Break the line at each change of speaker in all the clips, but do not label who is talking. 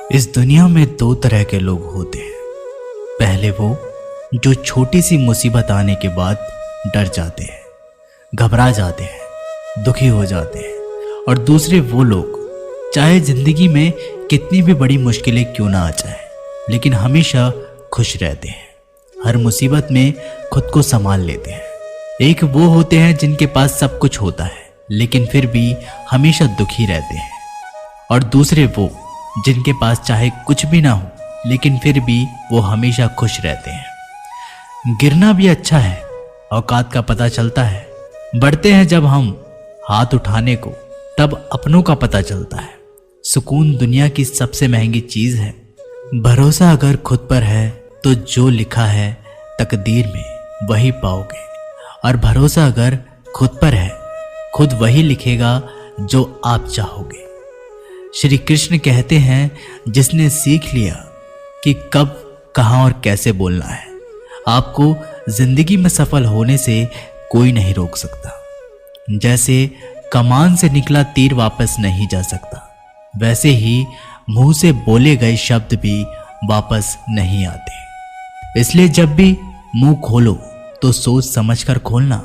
इस दुनिया में दो तरह के लोग होते हैं। पहले वो जो छोटी सी मुसीबत आने के बाद डर जाते हैं, घबरा जाते हैं, दुखी हो जाते हैं। और दूसरे वो लोग चाहे जिंदगी में कितनी भी बड़ी मुश्किलें क्यों ना आ जाए, लेकिन हमेशा खुश रहते हैं, हर मुसीबत में खुद को संभाल लेते हैं। एक वो होते हैं जिनके पास सब कुछ होता है लेकिन फिर भी हमेशा दुखी रहते हैं। और दूसरे वो जिनके पास चाहे कुछ भी ना हो लेकिन फिर भी वो हमेशा खुश रहते हैं। गिरना भी अच्छा है, औकात का पता चलता है। बढ़ते हैं जब हम हाथ उठाने को, तब अपनों का पता चलता है। सुकून दुनिया की सबसे महंगी चीज है। भरोसा अगर खुद पर है तो जो लिखा है तकदीर में वही पाओगे, और भरोसा अगर खुद पर है खुद वही लिखेगा जो आप चाहोगे। श्री कृष्ण कहते हैं, जिसने सीख लिया कि कब, कहां और कैसे बोलना है, आपको जिंदगी में सफल होने से कोई नहीं रोक सकता। जैसे कमान से निकला तीर वापस नहीं जा सकता, वैसे ही मुंह से बोले गए शब्द भी वापस नहीं आते। इसलिए जब भी मुंह खोलो तो सोच समझकर खोलना।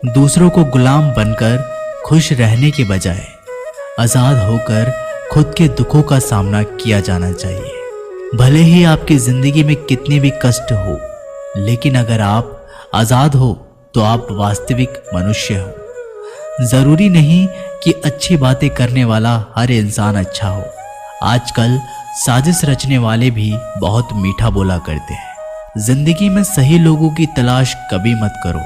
दूसरों को गुलाम बनकर खुश रहने के बजाय आजाद होकर खुद के दुखों का सामना किया जाना चाहिए। भले ही आपकी जिंदगी में कितने भी कष्ट हो, लेकिन अगर आप आजाद हो तो आप वास्तविक मनुष्य हो। जरूरी नहीं कि अच्छी बातें करने वाला हर इंसान अच्छा हो। आजकल साजिश रचने वाले भी बहुत मीठा बोला करते हैं। जिंदगी में सही लोगों की तलाश कभी मत करो,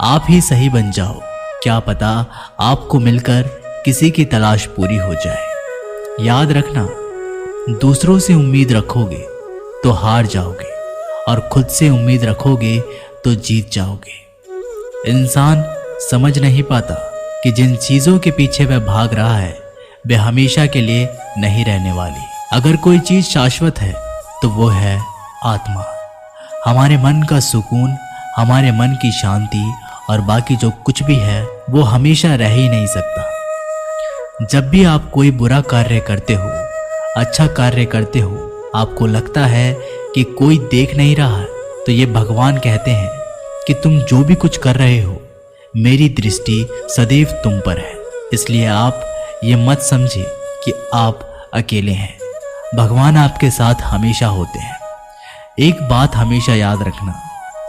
आप ही सही बन जाओ। क्या पता आपको मिलकर किसी की तलाश पूरी हो जाए। याद रखना, दूसरों से उम्मीद रखोगे तो हार जाओगे, और खुद से उम्मीद रखोगे तो जीत जाओगे। इंसान समझ नहीं पाता कि जिन चीजों के पीछे वह भाग रहा है वे हमेशा के लिए नहीं रहने वाली। अगर कोई चीज शाश्वत है तो वो है आत्मा, हमारे मन का सुकून, हमारे मन की शांति, और बाकी जो कुछ भी है वो हमेशा रह ही नहीं सकता। जब भी आप कोई बुरा कार्य करते हो, अच्छा कार्य करते हो, आपको लगता है कि कोई देख नहीं रहा है, तो ये भगवान कहते हैं कि तुम जो भी कुछ कर रहे हो, मेरी दृष्टि सदैव तुम पर है। इसलिए आप ये मत समझे कि आप अकेले हैं, भगवान आपके साथ हमेशा होते हैं। एक बात हमेशा याद रखना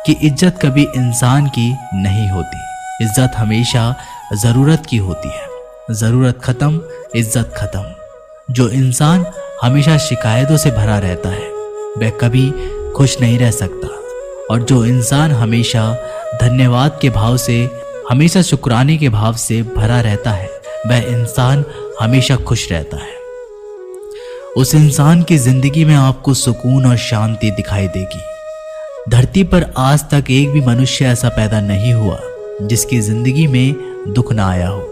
कि इज्जत कभी इंसान की नहीं होती, इज्जत हमेशा जरूरत की होती है। जरूरत खत्म, इज्जत खत्म। जो इंसान हमेशा शिकायतों से भरा रहता है वह कभी खुश नहीं रह सकता, और जो इंसान हमेशा धन्यवाद के भाव से, हमेशा शुक्राने के भाव से भरा रहता है, वह इंसान हमेशा खुश रहता है। उस इंसान की जिंदगी में आपको सुकून और शांति दिखाई देगी। धरती पर आज तक एक भी मनुष्य ऐसा पैदा नहीं हुआ जिसकी जिंदगी में दुख ना आया हो।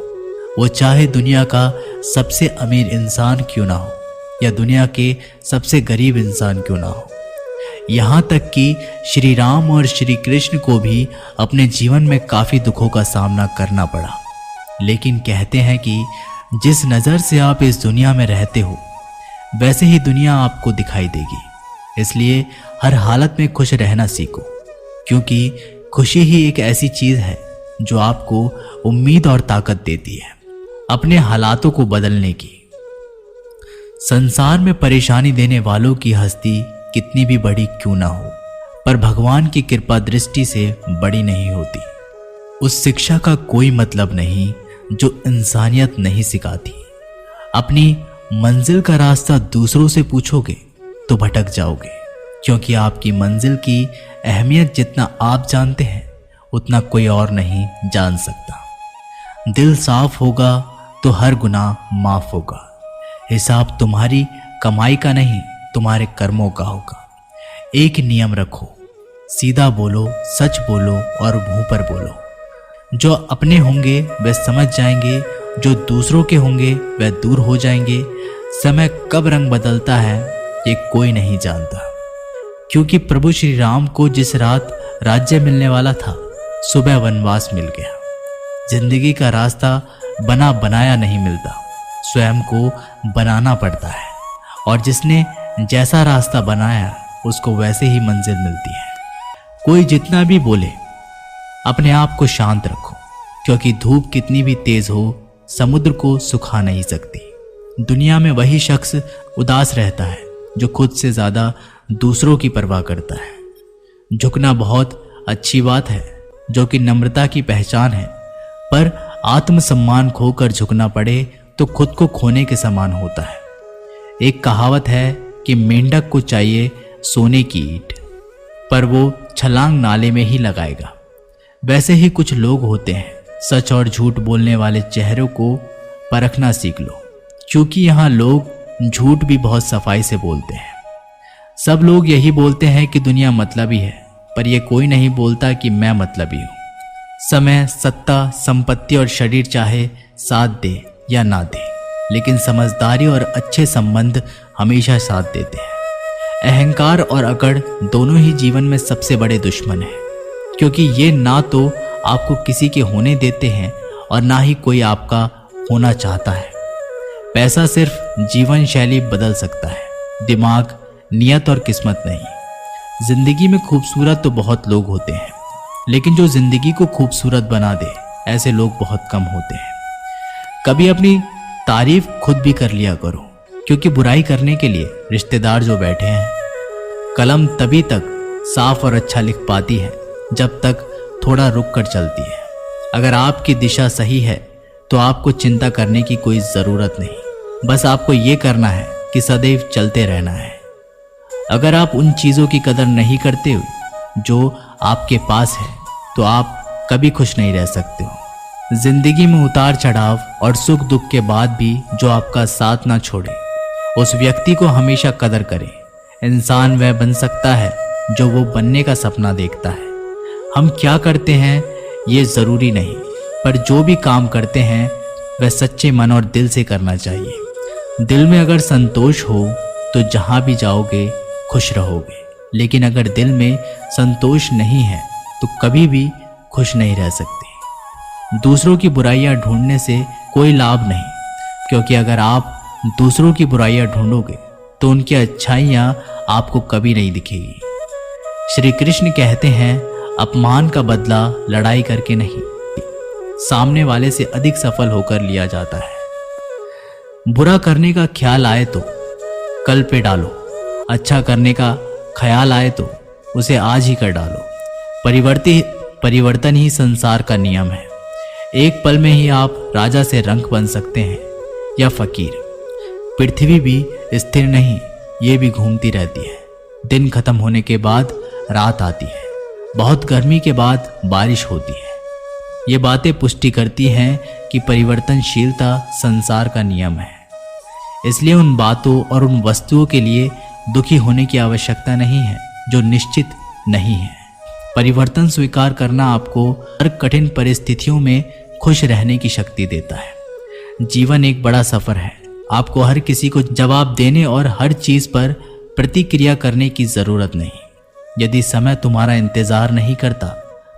वो चाहे दुनिया का सबसे अमीर इंसान क्यों ना हो या दुनिया के सबसे गरीब इंसान क्यों ना हो। यहाँ तक कि श्री राम और श्री कृष्ण को भी अपने जीवन में काफी दुखों का सामना करना पड़ा। लेकिन कहते हैं कि जिस नजर से आप इस दुनिया में रहते हो वैसे ही दुनिया आपको दिखाई देगी। इसलिए हर हालत में खुश रहना सीखो, क्योंकि खुशी ही एक ऐसी चीज है जो आपको उम्मीद और ताकत देती है अपने हालातों को बदलने की। संसार में परेशानी देने वालों की हस्ती कितनी भी बड़ी क्यों ना हो, पर भगवान की कृपा दृष्टि से बड़ी नहीं होती। उस शिक्षा का कोई मतलब नहीं जो इंसानियत नहीं सिखाती। अपनी मंजिल का रास्ता दूसरों से पूछोगे तो भटक जाओगे, क्योंकि आपकी मंजिल की अहमियत जितना आप जानते हैं उतना कोई और नहीं जान सकता। दिल साफ होगा तो हर गुनाह माफ होगा। हिसाब तुम्हारी कमाई का नहीं, तुम्हारे कर्मों का होगा। एक नियम रखो, सीधा बोलो, सच बोलो और मुंह पर बोलो। जो अपने होंगे वे समझ जाएंगे, जो दूसरों के होंगे वह दूर हो जाएंगे। समय कब रंग बदलता है ये कोई नहीं जानता, क्योंकि प्रभु श्री राम को जिस रात राज्य मिलने वाला था, सुबह वनवास मिल गया। जिंदगी का रास्ता बना बनाया नहीं मिलता, स्वयं को बनाना पड़ता है। और जिसने जैसा रास्ता बनाया उसको वैसे ही मंजिल मिलती है। कोई जितना भी बोले, अपने आप को शांत रखो, क्योंकि धूप कितनी भी तेज हो समुद्र को सुखा नहीं सकती। दुनिया में वही शख्स उदास रहता है जो खुद से ज्यादा दूसरों की परवाह करता है। झुकना बहुत अच्छी बात है, जो कि नम्रता की पहचान है, पर आत्मसम्मान खोकर झुकना पड़े तो खुद को खोने के समान होता है। एक कहावत है कि मेंढक को चाहिए सोने की ईंट, पर वो छलांग नाले में ही लगाएगा। वैसे ही कुछ लोग होते हैं। सच और झूठ बोलने वाले चेहरों को परखना सीख लो, क्योंकि यहाँ लोग झूठ भी बहुत सफाई से बोलते हैं। सब लोग यही बोलते हैं कि दुनिया मतलबी है, पर यह कोई नहीं बोलता कि मैं मतलबी हूँ। समय, सत्ता, संपत्ति और शरीर चाहे साथ दे या ना दे, लेकिन समझदारी और अच्छे संबंध हमेशा साथ देते हैं। अहंकार और अकड़ दोनों ही जीवन में सबसे बड़े दुश्मन हैं, क्योंकि ये ना तो आपको किसी के होने देते हैं और ना ही कोई आपका होना चाहता है। पैसा सिर्फ जीवन शैली बदल सकता है, दिमाग, नियत और किस्मत नहीं। जिंदगी में खूबसूरत तो बहुत लोग होते हैं, लेकिन जो जिंदगी को खूबसूरत बना दे ऐसे लोग बहुत कम होते हैं। कभी अपनी तारीफ खुद भी कर लिया करो, क्योंकि बुराई करने के लिए रिश्तेदार जो बैठे हैं। कलम तभी तक साफ और अच्छा लिख पाती है जब तक थोड़ा रुक कर चलती है। अगर आपकी दिशा सही है तो आपको चिंता करने की कोई ज़रूरत नहीं, बस आपको ये करना है कि सदैव चलते रहना है। अगर आप उन चीज़ों की कदर नहीं करते जो आपके पास है तो आप कभी खुश नहीं रह सकते हो। जिंदगी में उतार चढ़ाव और सुख दुख के बाद भी जो आपका साथ ना छोड़े, उस व्यक्ति को हमेशा कदर करें। इंसान वह बन सकता है जो वो बनने का सपना देखता है। हम क्या करते हैं ये ज़रूरी नहीं, पर जो भी काम करते हैं वह सच्चे मन और दिल से करना चाहिए। दिल में अगर संतोष हो तो जहाँ भी जाओगे खुश रहोगे, लेकिन अगर दिल में संतोष नहीं है तो कभी भी खुश नहीं रह सकते। दूसरों की बुराइयां ढूंढने से कोई लाभ नहीं, क्योंकि अगर आप दूसरों की बुराइयां ढूंढोगे तो उनकी अच्छाइयां आपको कभी नहीं दिखेगी। श्री कृष्ण कहते हैं, अपमान का बदला लड़ाई करके नहीं, सामने वाले से अधिक सफल होकर लिया जाता है। बुरा करने का ख्याल आए तो कल पे डालो, अच्छा करने का ख्याल आए तो उसे आज ही कर डालो। परिवर्तन ही संसार का नियम है। एक पल में ही आप राजा से रंक बन सकते हैं या फकीर। पृथ्वी भी स्थिर नहीं, ये भी घूमती रहती है। दिन खत्म होने के बाद रात आती है, बहुत गर्मी के बाद बारिश होती है। ये बातें पुष्टि करती हैं कि परिवर्तनशीलता संसार का नियम है। इसलिए उन बातों और उन वस्तुओं के लिए दुखी होने की आवश्यकता नहीं है जो निश्चित नहीं है। परिवर्तन स्वीकार करना आपको हर कठिन परिस्थितियों में खुश रहने की शक्ति देता है। जीवन एक बड़ा सफर है। आपको हर किसी को जवाब देने और हर चीज पर प्रतिक्रिया करने की जरूरत नहीं। यदि समय तुम्हारा इंतजार नहीं करता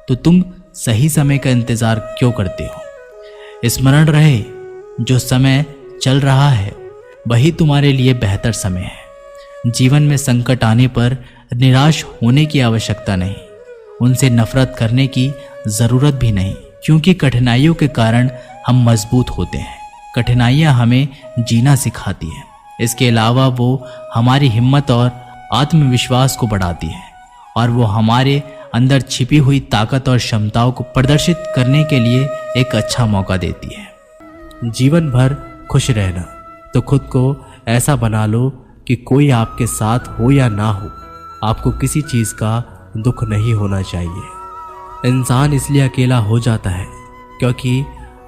तो तुम सही समय का इंतजार क्यों करते हो? स्मरण रहे, जो समय चल रहा है वही तुम्हारे लिए बेहतर समय है। जीवन में संकट आने पर निराश होने की आवश्यकता नहीं, उनसे नफरत करने की जरूरत भी नहीं, क्योंकि कठिनाइयों के कारण हम मजबूत होते हैं। कठिनाइयां हमें जीना सिखाती हैं। इसके अलावा वो हमारी हिम्मत और आत्मविश्वास को बढ़ाती है और वो हमारे अंदर छिपी हुई ताकत और क्षमताओं को प्रदर्शित करने के लिए एक अच्छा मौका देती है। जीवन भर खुश रहना तो खुद को ऐसा बना लो कि कोई आपके साथ हो या ना हो, आपको किसी चीज़ का दुख नहीं होना चाहिए। इंसान इसलिए अकेला हो जाता है क्योंकि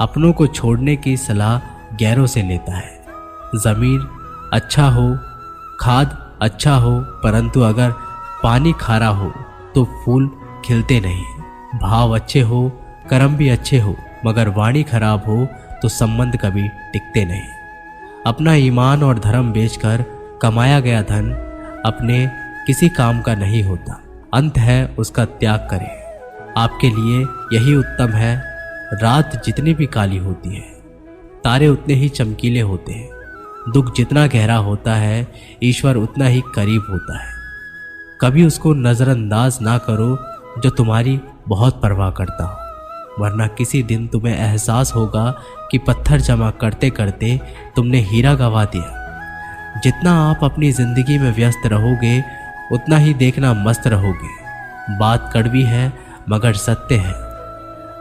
अपनों को छोड़ने की सलाह गैरों से लेता है। ज़मीन अच्छा हो, खाद अच्छा हो, परंतु अगर पानी खारा हो तो फूल खिलते नहीं। भाव अच्छे हो, कर्म भी अच्छे हो, मगर वाणी खराब हो तो संबंध कभी टिकते नहीं। अपना ईमान और धर्म बेचकर कमाया गया धन अपने किसी काम का नहीं होता। अंत है उसका त्याग करें। आपके लिए यही उत्तम है। रात जितनी भी काली होती है, तारे उतने ही चमकीले होते हैं। दुख जितना गहरा होता है, ईश्वर उतना ही करीब होता है। कभी उसको नज़रअंदाज ना करो जो तुम्हारी बहुत परवाह करता हो, वरना किसी दिन तुम्हें एहसास होगा कि पत्थर जमा करते करते तुमने हीरा गंवा दिया। जितना आप अपनी ज़िंदगी में व्यस्त रहोगे उतना ही देखना मस्त रहोगे। बात कड़वी है मगर सत्य है।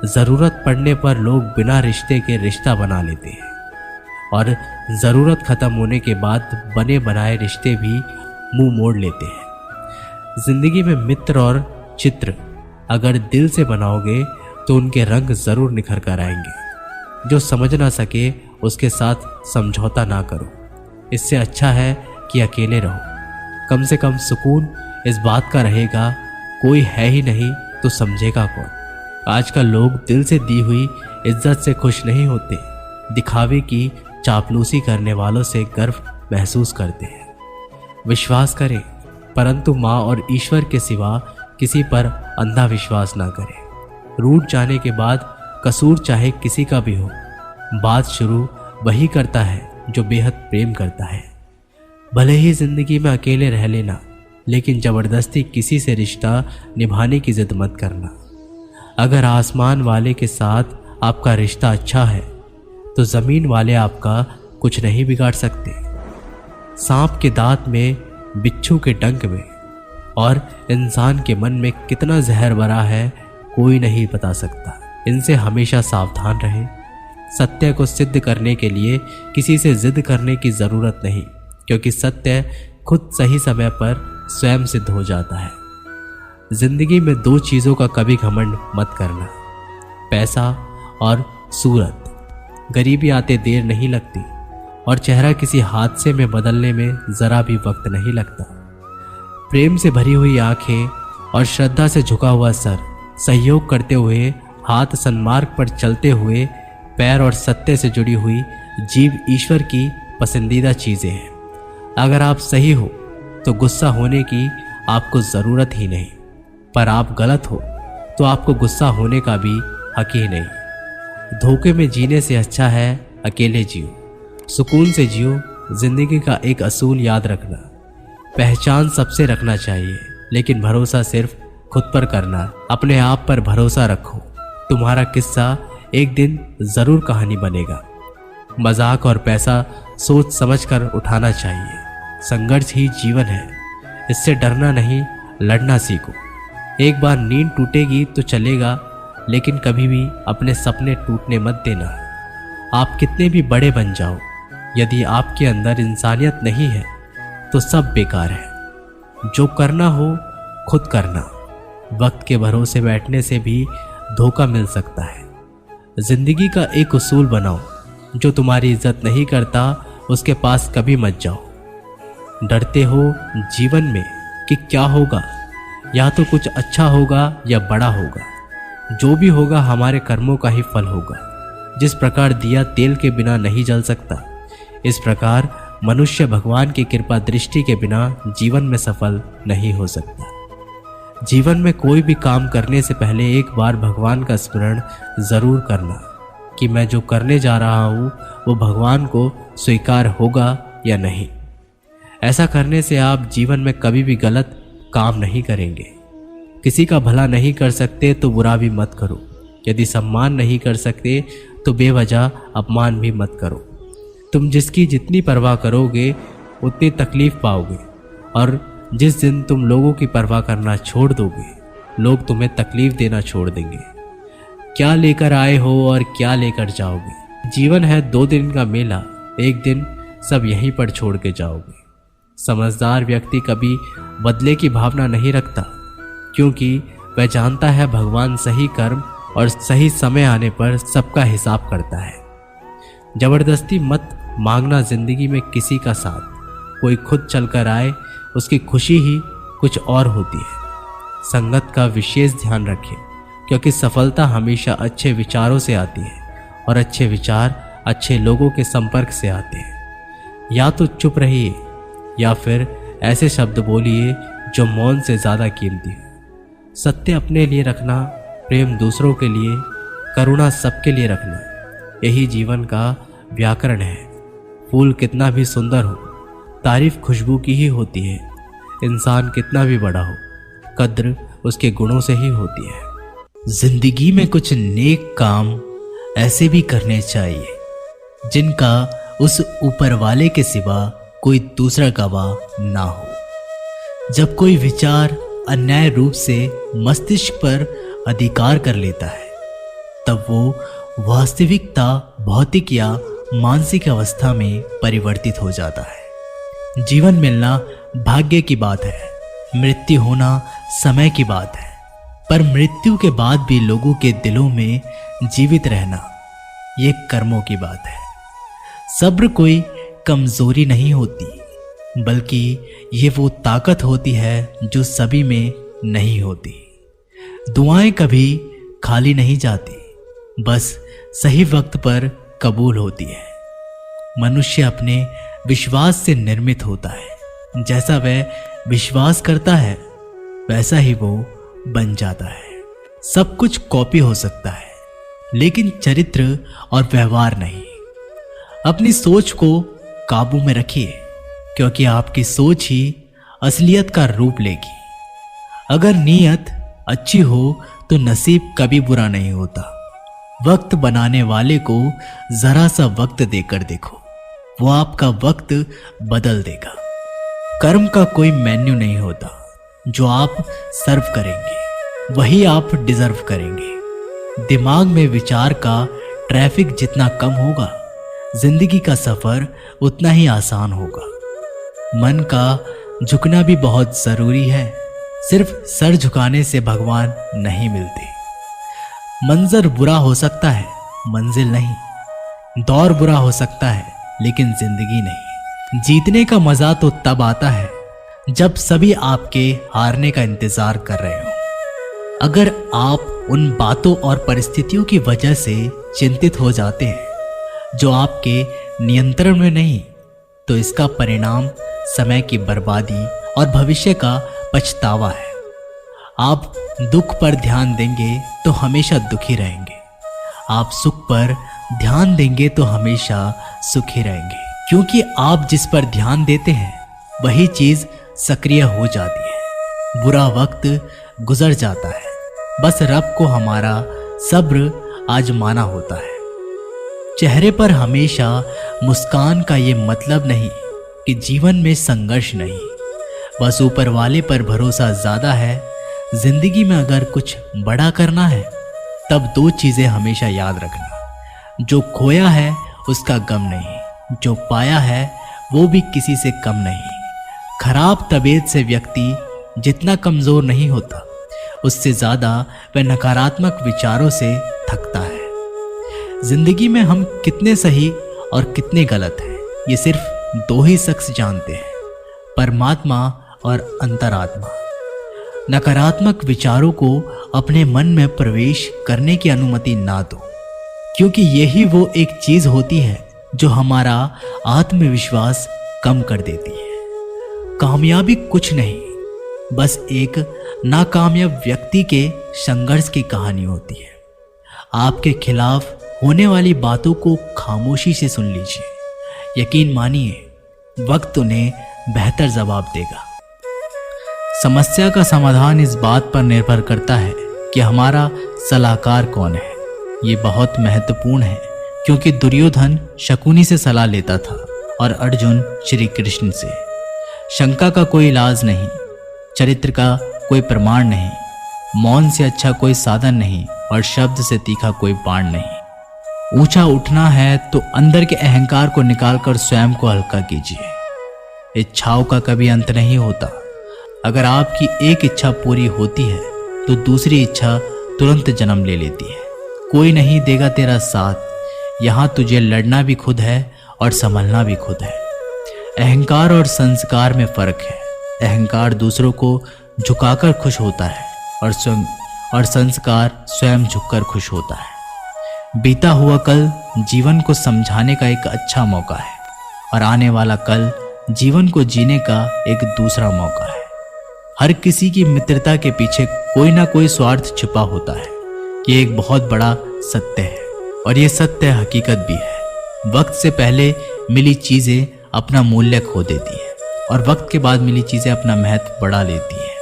ज़रूरत पड़ने पर लोग बिना रिश्ते के रिश्ता बना लेते हैं और ज़रूरत ख़त्म होने के बाद बने बनाए रिश्ते भी मुंह मोड़ लेते हैं। ज़िंदगी में मित्र और चित्र अगर दिल से बनाओगे तो उनके रंग ज़रूर निखर कर आएंगे। जो समझ ना सके उसके साथ समझौता ना करो। इससे अच्छा है कि अकेले रहो। कम से कम सुकून इस बात का रहेगा कोई है ही नहीं तो समझेगा कौन। आजकल लोग दिल से दी हुई इज्जत से खुश नहीं होते, दिखावे की चापलूसी करने वालों से गर्व महसूस करते हैं। विश्वास करें परंतु माँ और ईश्वर के सिवा किसी पर अंधा विश्वास ना करें। रूठ जाने के बाद कसूर चाहे किसी का भी हो, बात शुरू वही करता है जो बेहद प्रेम करता है। भले ही जिंदगी में अकेले रह लेना, लेकिन जबरदस्ती किसी से रिश्ता निभाने की जिद मत करना। अगर आसमान वाले के साथ आपका रिश्ता अच्छा है तो ज़मीन वाले आपका कुछ नहीं बिगाड़ सकते। सांप के दांत में, बिच्छू के डंक में और इंसान के मन में कितना जहर भरा है कोई नहीं बता सकता। इनसे हमेशा सावधान रहें। सत्य को सिद्ध करने के लिए किसी से जिद करने की ज़रूरत नहीं, क्योंकि सत्य खुद सही समय पर स्वयं सिद्ध हो जाता है। जिंदगी में दो चीज़ों का कभी घमंड मत करना, पैसा और सूरत। गरीबी आते देर नहीं लगती और चेहरा किसी हादसे में बदलने में ज़रा भी वक्त नहीं लगता। प्रेम से भरी हुई आंखें और श्रद्धा से झुका हुआ सर, सहयोग करते हुए हाथ, सन्मार्ग पर चलते हुए पैर और सत्य से जुड़ी हुई जीव ईश्वर की पसंदीदा चीज़ें हैं। अगर आप सही हो तो गुस्सा होने की आपको ज़रूरत ही नहीं, पर आप गलत हो तो आपको गुस्सा होने का भी हक ही नहीं। धोखे में जीने से अच्छा है अकेले जियो, सुकून से जियो। जिंदगी का एक असूल याद रखना, पहचान सबसे रखना चाहिए, लेकिन भरोसा सिर्फ खुद पर करना। अपने आप पर भरोसा रखो, तुम्हारा किस्सा एक दिन ज़रूर कहानी बनेगा। मजाक और पैसा सोच समझ कर उठाना चाहिए। संघर्ष ही जीवन है, इससे डरना नहीं, लड़ना सीखो। एक बार नींद टूटेगी तो चलेगा, लेकिन कभी भी अपने सपने टूटने मत देना। आप कितने भी बड़े बन जाओ, यदि आपके अंदर इंसानियत नहीं है तो सब बेकार है। जो करना हो खुद करना। वक्त के भरोसे बैठने से भी धोखा मिल सकता है। जिंदगी का एक उसूल बनाओ, जो तुम्हारी इज्जत नहीं करता उसके पास कभी मत जाओ। डरते हो जीवन में कि क्या होगा, या तो कुछ अच्छा होगा या बड़ा होगा। जो भी होगा हमारे कर्मों का ही फल होगा। जिस प्रकार दिया तेल के बिना नहीं जल सकता, इस प्रकार मनुष्य भगवान की कृपा दृष्टि के बिना जीवन में सफल नहीं हो सकता। जीवन में कोई भी काम करने से पहले एक बार भगवान का स्मरण जरूर करना कि मैं जो करने जा रहा हूँ वो भगवान को स्वीकार होगा या नहीं। ऐसा करने से आप जीवन में कभी भी गलत काम नहीं करेंगे। किसी का भला नहीं कर सकते तो बुरा भी मत करो। यदि सम्मान नहीं कर सकते तो बेवजह अपमान भी मत करो। तुम जिसकी जितनी परवाह करोगे उतनी तकलीफ पाओगे, और जिस दिन तुम लोगों की परवाह करना छोड़ दोगे, लोग तुम्हें तकलीफ देना छोड़ देंगे। क्या लेकर आए हो और क्या लेकर जाओगे। जीवन है 2 दिन का मेला, एक दिन सब यहीं पर छोड़ के जाओगे। समझदार व्यक्ति कभी बदले की भावना नहीं रखता, क्योंकि वह जानता है भगवान सही कर्म और सही समय आने पर सबका हिसाब करता है। जबरदस्ती मत मांगना जिंदगी में किसी का साथ। कोई खुद चलकर आए, उसकी खुशी ही कुछ और होती है। संगत का विशेष ध्यान रखें, क्योंकि सफलता हमेशा अच्छे विचारों से आती है और अच्छे विचार अच्छे लोगों के संपर्क से आते हैं। या तो चुप रहिए या फिर ऐसे शब्द बोलिए जो मौन से ज़्यादा कीमती है। सत्य अपने लिए रखना, प्रेम दूसरों के लिए, करुणा सबके लिए रखना, यही जीवन का व्याकरण है। फूल कितना भी सुंदर हो, तारीफ खुशबू की ही होती है। इंसान कितना भी बड़ा हो, कद्र उसके गुणों से ही होती है। जिंदगी में कुछ नेक काम ऐसे भी करने चाहिए जिनका उस ऊपर वाले के सिवा कोई दूसरा गवाह ना हो। जब कोई विचार अन्याय रूप से मस्तिष्क पर अधिकार कर लेता है, तब वो वास्तविकता भौतिक या मानसिक अवस्था में परिवर्तित हो जाता है। जीवन मिलना भाग्य की बात है, मृत्यु होना समय की बात है, पर मृत्यु के बाद भी लोगों के दिलों में जीवित रहना ये कर्मों की बात है। सब्र कोई कमजोरी नहीं होती, बल्कि ये वो ताकत होती है जो सभी में नहीं होती। दुआएं कभी खाली नहीं जाती, बस सही वक्त पर कबूल होती है। मनुष्य अपने विश्वास से निर्मित होता है। जैसा वह विश्वास करता है वैसा ही वो बन जाता है। सब कुछ कॉपी हो सकता है, लेकिन चरित्र और व्यवहार नहीं। अपनी सोच को काबू में रखिए, क्योंकि आपकी सोच ही असलियत का रूप लेगी। अगर नीयत अच्छी हो तो नसीब कभी बुरा नहीं होता। वक्त बनाने वाले को जरा सा वक्त देकर देखो, वो आपका वक्त बदल देगा। कर्म का कोई मेन्यू नहीं होता। जो आप सर्व करेंगे वही आप डिजर्व करेंगे। दिमाग में विचार का ट्रैफिक जितना कम होगा, जिंदगी का सफर उतना ही आसान होगा। मन का झुकना भी बहुत जरूरी है। सिर्फ सर झुकाने से भगवान नहीं मिलते। मंजर बुरा हो सकता है, मंजिल नहीं। दौर बुरा हो सकता है, लेकिन जिंदगी नहीं। जीतने का मजा तो तब आता है जब सभी आपके हारने का इंतजार कर रहे हो। अगर आप उन बातों और परिस्थितियों की वजह से चिंतित हो जाते हैं जो आपके नियंत्रण में नहीं, तो इसका परिणाम समय की बर्बादी और भविष्य का पछतावा है। आप दुख पर ध्यान देंगे तो हमेशा दुखी रहेंगे। आप सुख पर ध्यान देंगे तो हमेशा सुखी रहेंगे, क्योंकि आप जिस पर ध्यान देते हैं वही चीज सक्रिय हो जाती है। बुरा वक्त गुजर जाता है, बस रब को हमारा सब्र आजमाना होता है। चेहरे पर हमेशा मुस्कान का ये मतलब नहीं कि जीवन में संघर्ष नहीं, बस ऊपर वाले पर भरोसा ज्यादा है। जिंदगी में अगर कुछ बड़ा करना है तब दो चीजें हमेशा याद रखना। जो खोया है उसका गम नहीं, जो पाया है वो भी किसी से कम नहीं। खराब तबीयत से व्यक्ति जितना कमजोर नहीं होता, उससे ज्यादा वह नकारात्मक विचारों से थकता है। जिंदगी में हम कितने सही और कितने गलत हैं, ये सिर्फ दो ही शख्स जानते हैं, परमात्मा और अंतरात्मा। नकारात्मक विचारों को अपने मन में प्रवेश करने की अनुमति ना दो, क्योंकि यही वो एक चीज होती है जो हमारा आत्मविश्वास कम कर देती है। कामयाबी कुछ नहीं, बस एक नाकामयाब व्यक्ति के संघर्ष की कहानी होती है। आपके खिलाफ होने वाली बातों को खामोशी से सुन लीजिए। यकीन मानिए, वक्त उन्हें बेहतर जवाब देगा। समस्या का समाधान इस बात पर निर्भर करता है कि हमारा सलाहकार कौन है। ये बहुत महत्वपूर्ण है, क्योंकि दुर्योधन शकुनी से सलाह लेता था और अर्जुन श्री कृष्ण से। शंका का कोई इलाज नहीं, चरित्र का कोई प्रमाण नहीं, मौन से अच्छा कोई साधन नहीं और शब्द से तीखा कोई बाण नहीं। ऊंचा उठना है तो अंदर के अहंकार को निकालकर स्वयं को हल्का कीजिए। इच्छाओं का कभी अंत नहीं होता। अगर आपकी एक इच्छा पूरी होती है तो दूसरी इच्छा तुरंत जन्म ले लेती है। कोई नहीं देगा तेरा साथ, यहाँ तुझे लड़ना भी खुद है और संभलना भी खुद है। अहंकार और संस्कार में फर्क है। अहंकार दूसरों को झुकाकर खुश होता है और संस्कार स्वयं झुककर खुश होता है। बीता हुआ कल जीवन को समझाने का एक अच्छा मौका है और आने वाला कल जीवन को जीने का एक दूसरा मौका है। हर किसी की मित्रता के पीछे कोई ना कोई स्वार्थ छिपा होता है। ये एक बहुत बड़ा सत्य है और ये सत्य हकीकत भी है। वक्त से पहले मिली चीज़ें अपना मूल्य खो देती है और वक्त के बाद मिली चीज़ें अपना महत्व बढ़ा लेती है।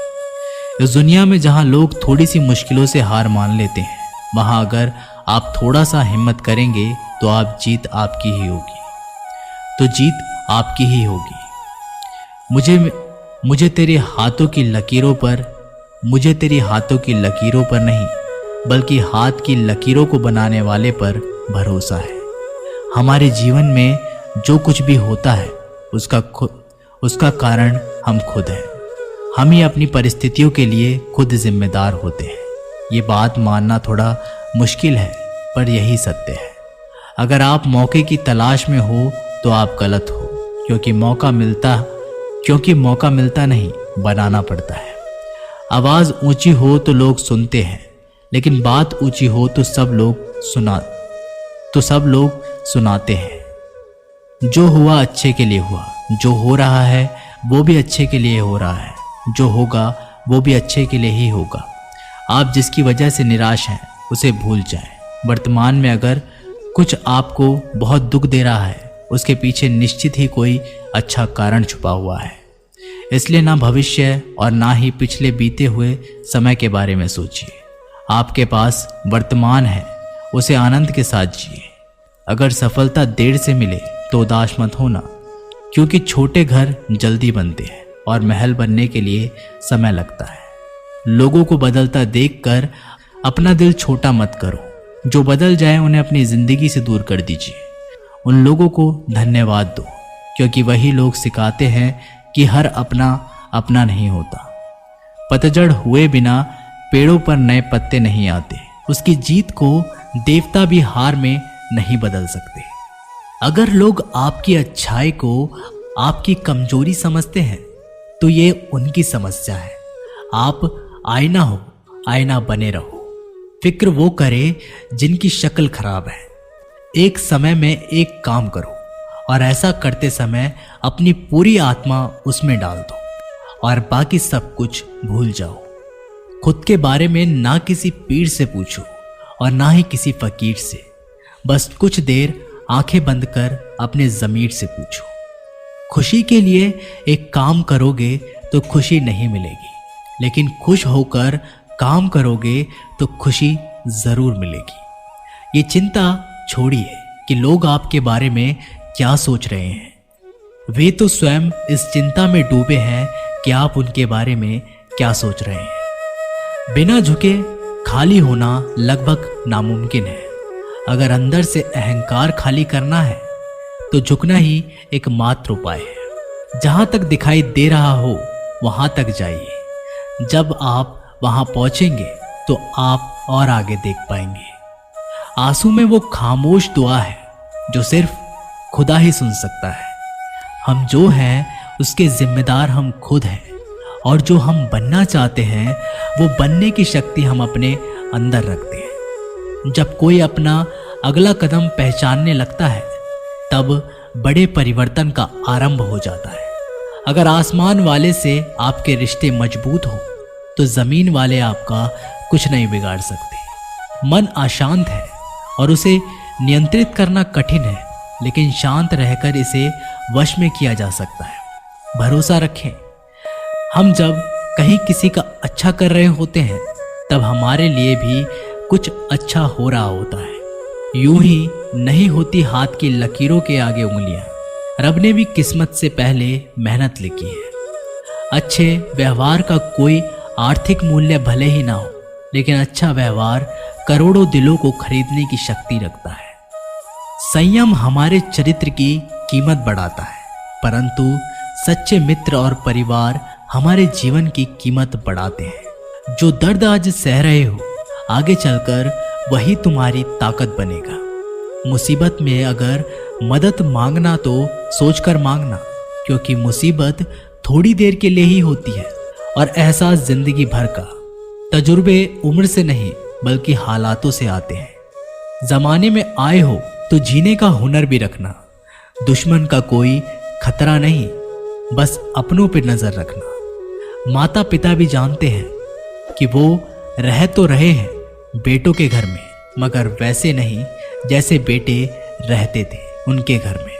इस दुनिया में जहाँ लोग थोड़ी सी मुश्किलों से हार मान लेते हैं, वहाँ अगर आप थोड़ा सा हिम्मत करेंगे तो जीत आपकी ही होगी, तो जीत आपकी ही होगी। मुझे तेरे हाथों की लकीरों पर नहीं, बल्कि हाथ की लकीरों को बनाने वाले पर भरोसा है। हमारे जीवन में जो कुछ भी होता है उसका कारण हम खुद हैं। हम ही अपनी परिस्थितियों के लिए खुद जिम्मेदार होते हैं। ये बात मानना थोड़ा मुश्किल है, पर यही सत्य है। अगर आप मौके की तलाश में हो तो आप गलत हो, क्योंकि मौका मिलता नहीं, बनाना पड़ता है। आवाज़ ऊंची हो तो लोग सुनते हैं, लेकिन बात ऊंची हो तो सब लोग सुनाते हैं। जो हुआ अच्छे के लिए हुआ, जो हो रहा है वो भी अच्छे के लिए हो रहा है, जो होगा वो भी अच्छे के लिए ही होगा। आप जिसकी वजह से निराश हैं उसे भूल जाएं। वर्तमान में अगर कुछ आपको बहुत दुख दे रहा है, उसके पीछे निश्चित ही कोई अच्छा कारण छुपा हुआ है। इसलिए ना भविष्य और ना ही पिछले बीते हुए समय के बारे में सोचिए। आपके पास वर्तमान है, उसे आनंद के साथ जिए। अगर सफलता देर से मिले तो उदास मत होना, क्योंकि छोटे घर जल्दी बनते हैं और महल बनने के लिए समय लगता है। लोगों को बदलता देखकर अपना दिल छोटा मत करो। जो बदल जाए उन्हें अपनी जिंदगी से दूर कर दीजिए। उन लोगों को धन्यवाद दो, क्योंकि वही लोग सिखाते हैं कि हर अपना अपना नहीं होता। पतझड़ हुए बिना पेड़ों पर नए पत्ते नहीं आते। उसकी जीत को देवता भी हार में नहीं बदल सकते। अगर लोग आपकी अच्छाई को आपकी कमजोरी समझते हैं तो ये उनकी समस्या है। आप आईना हो, आईना बने रहो। फिक्र वो करे जिनकी शक्ल खराब है। एक समय में एक काम करो और ऐसा करते समय अपनी पूरी आत्मा उसमें डाल दो और बाकी सब कुछ भूल जाओ। खुद के बारे में ना किसी पीर से पूछो और ना ही किसी फकीर से। बस कुछ देर आंखें बंद कर अपने ज़मीर से पूछो। खुशी के लिए एक काम करोगे तो खुशी नहीं मिलेगी, लेकिन खुश होकर काम करोगे तो खुशी जरूर मिलेगी। ये चिंता छोड़िए कि लोग आपके बारे में क्या सोच रहे हैं। वे तो स्वयं इस चिंता में डूबे हैं कि आप उनके बारे में क्या सोच रहे हैं। बिना झुके खाली होना लगभग नामुमकिन है। अगर अंदर से अहंकार खाली करना है तो झुकना ही एकमात्र उपाय है। जहां तक दिखाई दे रहा हो वहां तक जाइए। जब आप वहां पहुंचेंगे तो आप और आगे देख पाएंगे। आंसू में वो खामोश दुआ है जो सिर्फ खुदा ही सुन सकता है। हम जो हैं उसके जिम्मेदार हम खुद हैं, और जो हम बनना चाहते हैं वो बनने की शक्ति हम अपने अंदर रखते हैं। जब कोई अपना अगला कदम पहचानने लगता है तब बड़े परिवर्तन का आरंभ हो जाता है। अगर आसमान वाले से आपके रिश्ते मजबूत हो तो जमीन वाले आपका कुछ नहीं बिगाड़ सकते। मन अशांत है और उसे नियंत्रित करना कठिन है, लेकिन शांत रहकर इसे वश में किया जा सकता है। भरोसा रखें, हम जब कहीं किसी का अच्छा कर रहे होते हैं तब हमारे लिए भी कुछ अच्छा हो रहा होता है। यूं ही नहीं होती हाथ की लकीरों के आगे उंगलियां। रब ने भी किस्मत से पहले मेहनत लिखी है। अच्छे व्यवहार का कोई आर्थिक मूल्य भले ही ना हो, लेकिन अच्छा व्यवहार करोड़ों दिलों को खरीदने की शक्ति रखता है। संयम हमारे चरित्र की कीमत बढ़ाता है, परंतु सच्चे मित्र और परिवार हमारे जीवन की कीमत बढ़ाते हैं। जो दर्द आज सह रहे हो, आगे चलकर वही तुम्हारी ताकत बनेगा। मुसीबत में अगर मदद मांगना तो सोचकर मांगना, क्योंकि मुसीबत थोड़ी देर के लिए ही होती है और एहसास जिंदगी भर का। तजुर्बे उम्र से नहीं बल्कि हालातों से आते हैं। जमाने में आए हो तो जीने का हुनर भी रखना। दुश्मन का कोई खतरा नहीं, बस अपनों पर नजर रखना। माता पिता भी जानते हैं कि वो रह तो रहे हैं बेटों के घर में, मगर वैसे नहीं जैसे बेटे रहते थे उनके घर में।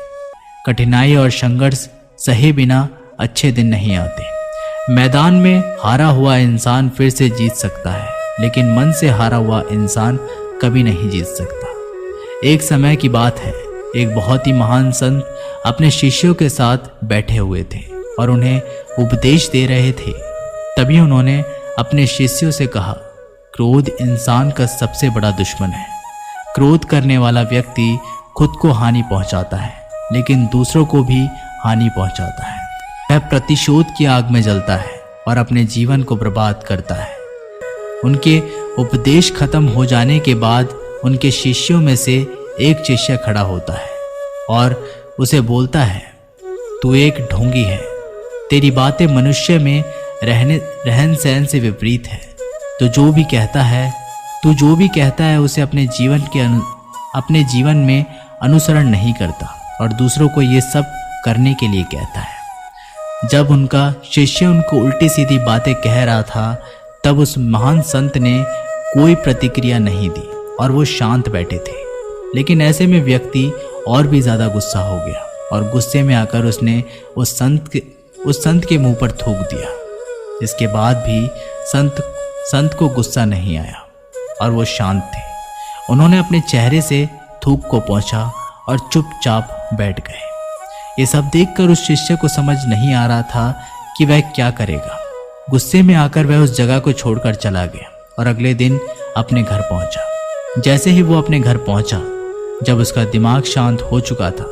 कठिनाई और संघर्ष सहे बिना अच्छे दिन नहीं आते। मैदान में हारा हुआ इंसान फिर से जीत सकता है, लेकिन मन से हारा हुआ इंसान कभी नहीं जीत सकता। एक समय की बात है, एक बहुत ही महान संत अपने शिष्यों के साथ बैठे हुए थे और उन्हें उपदेश दे रहे थे। तभी उन्होंने अपने शिष्यों से कहा, क्रोध इंसान का सबसे बड़ा दुश्मन है। क्रोध करने वाला व्यक्ति खुद को हानि पहुंचाता है, लेकिन दूसरों को भी हानि पहुंचाता है। वह प्रतिशोध की आग में जलता है और अपने जीवन को बर्बाद करता है। उनके उपदेश खत्म हो जाने के बाद उनके शिष्यों में से एक शिष्य खड़ा होता है और उसे बोलता है, तू एक ढोंगी है, तेरी बातें मनुष्य में रहन सहन से विपरीत है। तो जो भी कहता है उसे अपने जीवन में अनुसरण नहीं करता और दूसरों को ये सब करने के लिए कहता है। जब उनका शिष्य उनको उल्टी सीधी बातें कह रहा था, तब उस महान संत ने कोई प्रतिक्रिया नहीं दी और वो शांत बैठे थे। लेकिन ऐसे में व्यक्ति और भी ज्यादा गुस्सा हो गया और गुस्से में आकर उसने उस संत के मुंह पर थूक दिया। इसके बाद भी संत को गुस्सा नहीं आया और वो शांत थे। उन्होंने अपने चेहरे से थूक को पोंछा और चुपचाप बैठ गए। ये सब देखकर उस शिष्य को समझ नहीं आ रहा था कि वह क्या करेगा। गुस्से में आकर वह उस जगह को छोड़कर चला गया और अगले दिन अपने घर पहुंचा। जैसे ही वो अपने घर पहुंचा, जब उसका दिमाग शांत हो चुका था,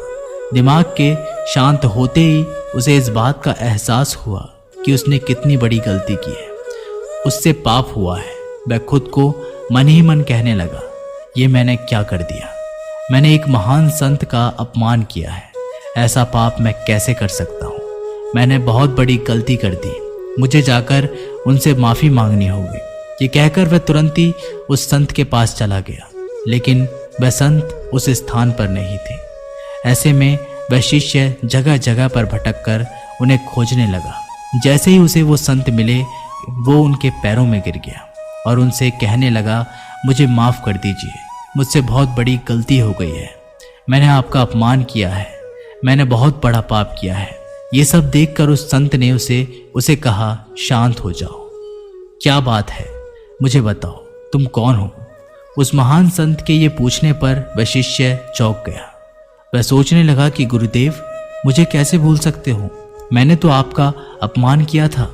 दिमाग के शांत होते ही उसे इस बात का एहसास हुआ कि उसने कितनी बड़ी गलती की है, उससे पाप हुआ है। वह खुद को मन ही मन कहने लगा, ये मैंने क्या कर दिया, मैंने एक महान संत का अपमान किया है, ऐसा पाप मैं कैसे कर सकता हूँ, मैंने बहुत बड़ी गलती कर दी, मुझे जाकर उनसे माफ़ी मांगनी होगी। ये कहकर वह तुरंत ही उस संत के पास चला गया, लेकिन वह संत उस स्थान पर नहीं थे। ऐसे में वह शिष्य जगह जगह पर भटककर उन्हें खोजने लगा। जैसे ही उसे वो संत मिले, वो उनके पैरों में गिर गया और उनसे कहने लगा, मुझे माफ़ कर दीजिए, मुझसे बहुत बड़ी गलती हो गई है, मैंने आपका अपमान किया है, मैंने बहुत बड़ा पाप किया है। ये सब देखकर उस संत ने उसे कहा, शांत हो जाओ, क्या बात है, मुझे बताओ तुम कौन हो। उस महान संत के ये पूछने पर वह शिष्य चौंक गया। वह सोचने लगा कि गुरुदेव, मुझे कैसे भूल सकते हो, मैंने तो आपका अपमान किया था।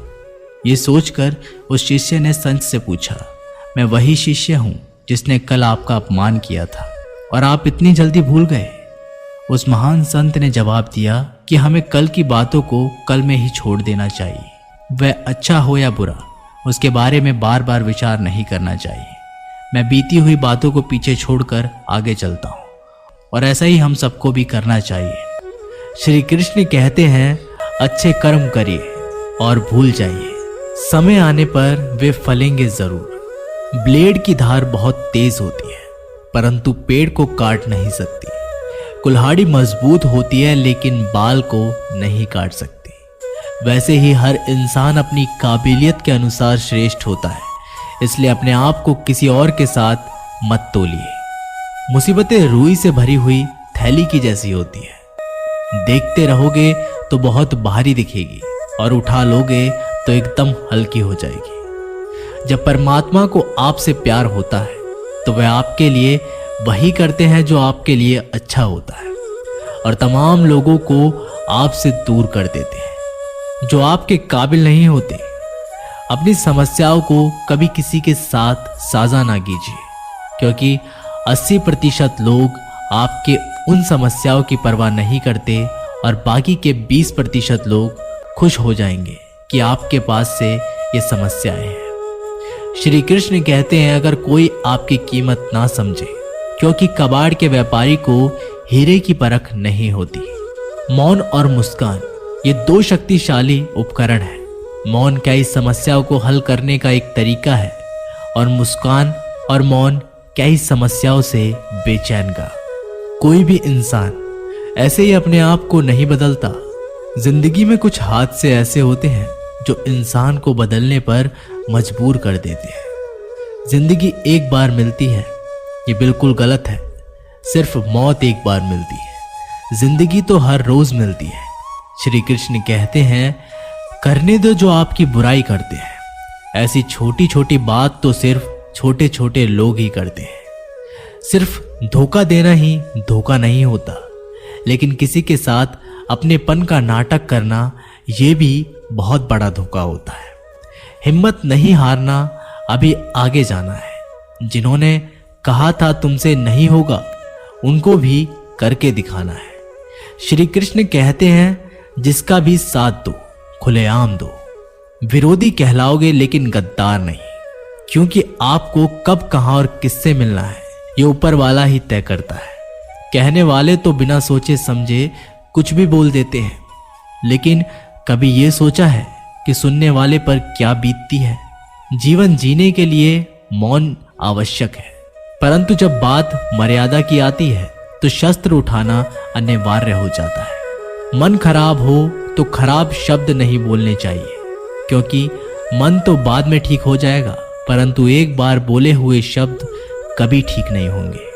ये सोचकर उस शिष्य ने संत से पूछा, मैं वही शिष्य हूँ जिसने कल आपका अपमान किया था और आप इतनी जल्दी भूल गए। उस महान संत ने जवाब दिया कि हमें कल की बातों को कल में ही छोड़ देना चाहिए। वह अच्छा हो या बुरा, उसके बारे में बार बार विचार नहीं करना चाहिए। मैं बीती हुई बातों को पीछे छोड़कर आगे चलता हूँ और ऐसा ही हम सबको भी करना चाहिए। श्री कृष्ण कहते हैं, अच्छे कर्म करिए और भूल जाइए, समय आने पर वे फलेंगे जरूर। ब्लेड की धार बहुत तेज होती है, परंतु पेड़ को काट नहीं सकती। कुल्हाड़ी मजबूत होती है, लेकिन बाल को नहीं काट सकती। वैसे ही हर इंसान अपनी काबिलियत के अनुसार श्रेष्ठ होता है, इसलिए अपने आप को किसी और के साथ मत तोलिए। मुसीबतें रुई से भरी हुई थैली की जैसी होती है, देखते रहोगे तो बहुत भारी दिखेगी और उठा लोगे तो एकदम हल्की हो जाएगी। जब परमात्मा को आपसे प्यार होता है तो वह आपके लिए वही करते हैं जो आपके लिए अच्छा होता है और तमाम लोगों को आपसे दूर कर देते हैं जो आपके काबिल नहीं होते। अपनी समस्याओं को कभी किसी के साथ साझा ना कीजिए, क्योंकि 80% लोग आपके उन समस्याओं की परवाह नहीं करते और बाकी के 20% लोग खुश हो जाएंगे कि आपके पास से ये समस्याएं हैं। श्री कृष्ण कहते हैं, अगर कोई आपकी कीमत ना समझे, क्योंकि कबाड़ के व्यापारी को हीरे की परख नहीं होती। मौन और मुस्कान ये दो शक्तिशाली उपकरण हैं। मौन कई समस्याओं को हल करने का एक तरीका है और मुस्कान और मौन कई समस्याओं से बेचैन का। कोई भी इंसान ऐसे ही अपने आप को नहीं बदलता। जिंदगी में कुछ हादसे ऐसे होते हैं जो इंसान को बदलने पर मजबूर कर देते हैं। जिंदगी एक बार मिलती है, ये बिल्कुल गलत है। सिर्फ मौत एक बार मिलती है। जिंदगी तो हर रोज मिलती है। श्री कृष्ण कहते हैं, करने दो जो आपकी बुराई करते हैं। ऐसी छोटी छोटी बात तो सिर्फ छोटे छोटे लोग ही करते हैं। सिर्फ धोखा देना ही धोखा नहीं होता, लेकिन किसी के साथ अपनेपन का नाटक करना ये भी बहुत बड़ा धोखा होता है। हिम्मत नहीं हारना, अभी आगे जाना है। जिन्होंने कहा था तुमसे नहीं होगा, उनको भी करके दिखाना है। श्री कृष्ण कहते हैं, जिसका भी साथ दो, खुलेआम दो। विरोधी कहलाओगे लेकिन गद्दार नहीं, क्योंकि आपको कब, कहां और किससे मिलना है ये ऊपर वाला ही तय करता है। कहने वाले तो बिना सोचे समझे कुछ भी बोल देते हैं, लेकिन कभी ये सोचा है कि सुनने वाले पर क्या बीतती है। जीवन जीने के लिए मौन आवश्यक है, परंतु जब बात मर्यादा की आती है तो शस्त्र उठाना अनिवार्य हो जाता है। मन खराब हो तो खराब शब्द नहीं बोलने चाहिए, क्योंकि मन तो बाद में ठीक हो जाएगा, परंतु एक बार बोले हुए शब्द कभी ठीक नहीं होंगे।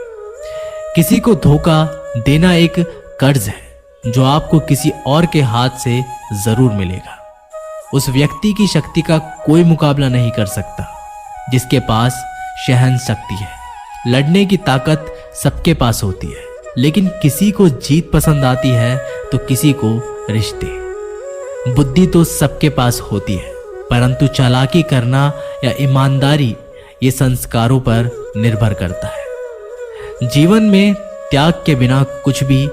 किसी को धोखा देना एक कर्ज है जो आपको किसी और के हाथ से जरूर मिलेगा। उस व्यक्ति की शक्ति का कोई मुकाबला नहीं कर सकता जिसके पास सहन शक्ति है। लड़ने की ताकत सबके पास होती है, लेकिन किसी को जीत पसंद आती है तो किसी को रिश्ते। बुद्धि तो सबके पास होती है, परंतु चालाकी करना या ईमानदारी ये संस्कारों पर निर्भर करता है। जीवन में त्याग के बिना कुछ भी